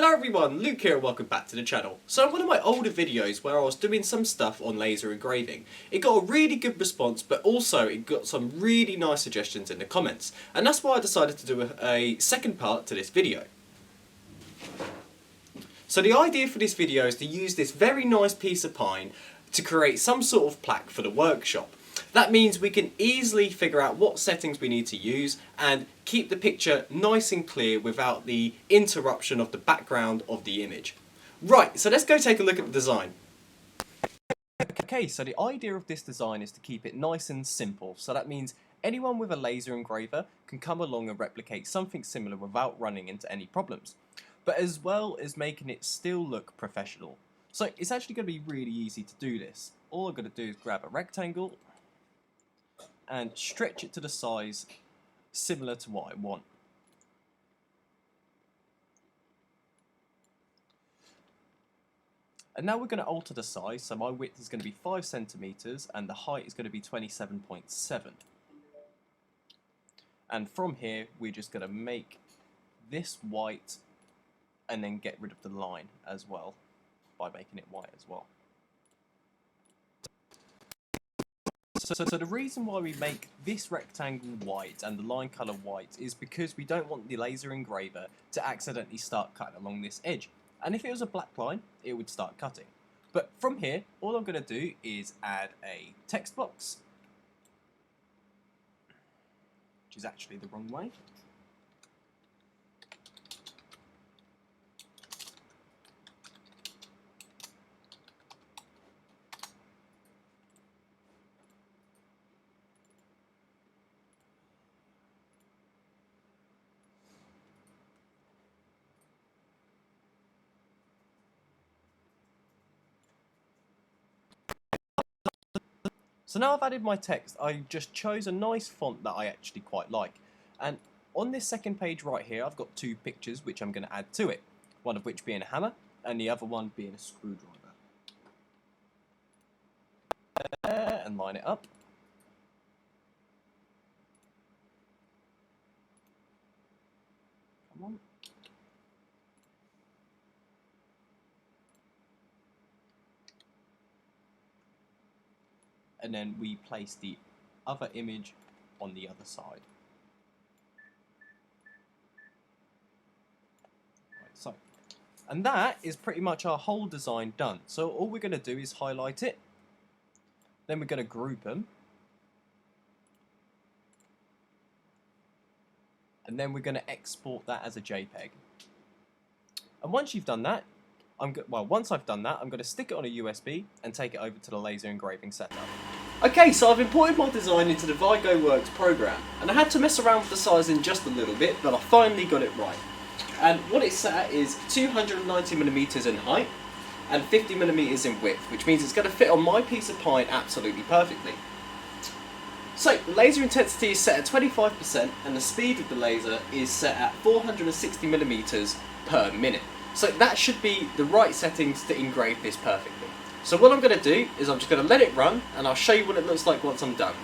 Hello everyone, Luke here and welcome back to the channel. So in one of my older videos where I was doing some stuff on laser engraving, it got a really good response, but also it got some really nice suggestions in the comments. And that's why I decided to do a second part to this video. So the idea for this video is to use this very nice piece of pine to create some sort of plaque for the workshop. That means we can easily figure out what settings we need to use and keep the picture nice and clear without the interruption of the background of the image. Right, so let's go take a look at the design. Okay, so the idea of this design is to keep it nice and simple. So that means anyone with a laser engraver can come along and replicate something similar without running into any problems. But as well as making it still look professional. So it's actually going to be really easy to do this. All I'm going to do is grab a rectangle and stretch it to the size similar to what I want. And now we're going to alter the size, so my width is going to be 5 centimeters and the height is going to be 27.7. And from here we're just going to make this white and then get rid of the line as well by making it white as well. So the reason why we make this rectangle white and the line colour white is because we don't want the laser engraver to accidentally start cutting along this edge. And if it was a black line, it would start cutting. But from here, all I'm going to do is add a text box, which is actually the wrong way. So now I've added my text, I just chose a nice font that I actually quite like. And on this second page right here, I've got two pictures which I'm going to add to it. One of which being a hammer, and the other one being a screwdriver. And line it up. Come on. And then we place the other image on the other side. Right, so, and that is pretty much our whole design done. So all we're going to do is highlight it, then we're going to group them, and then we're going to export that as a JPEG. And once you've done that, once I've done that, I'm going to stick it on a USB and take it over to the laser engraving setup. Okay, so I've imported my design into the Vigo Works program, and I had to mess around with the sizing just a little bit, but I finally got it right. And what it's set at is 290mm in height and 50mm in width, which means it's going to fit on my piece of pine absolutely perfectly. So, the laser intensity is set at 25% and the speed of the laser is set at 460mm per minute. So that should be the right settings to engrave this perfectly. So what I'm going to do is I'm just going to let it run and I'll show you what it looks like once I'm done.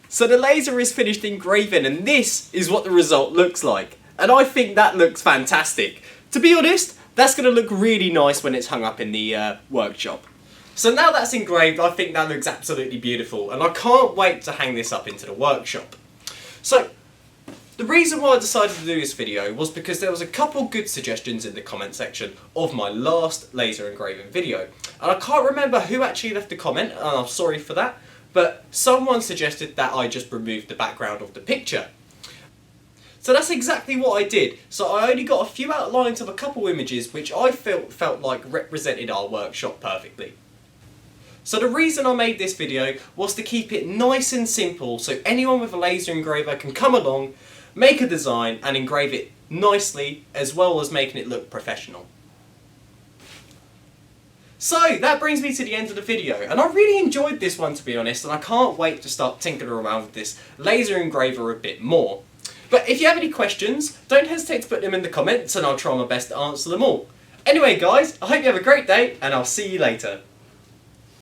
So the laser is finished engraving and this is what the result looks like. And I think that looks fantastic. To be honest, that's going to look really nice when it's hung up in the workshop. So now that's engraved, I think that looks absolutely beautiful and I can't wait to hang this up into the workshop. So, the reason why I decided to do this video was because there was a couple good suggestions in the comment section of my last laser engraving video. And I can't remember who actually left a comment, and I'm sorry for that, but someone suggested that I just remove the background of the picture. So that's exactly what I did. So I only got a few outlines of a couple images which I felt like represented our workshop perfectly. So the reason I made this video was to keep it nice and simple so anyone with a laser engraver can come along, make a design and engrave it nicely as well as making it look professional. So that brings me to the end of the video and I really enjoyed this one to be honest and I can't wait to start tinkering around with this laser engraver a bit more. But if you have any questions, don't hesitate to put them in the comments and I'll try my best to answer them all. Anyway guys, I hope you have a great day and I'll see you later.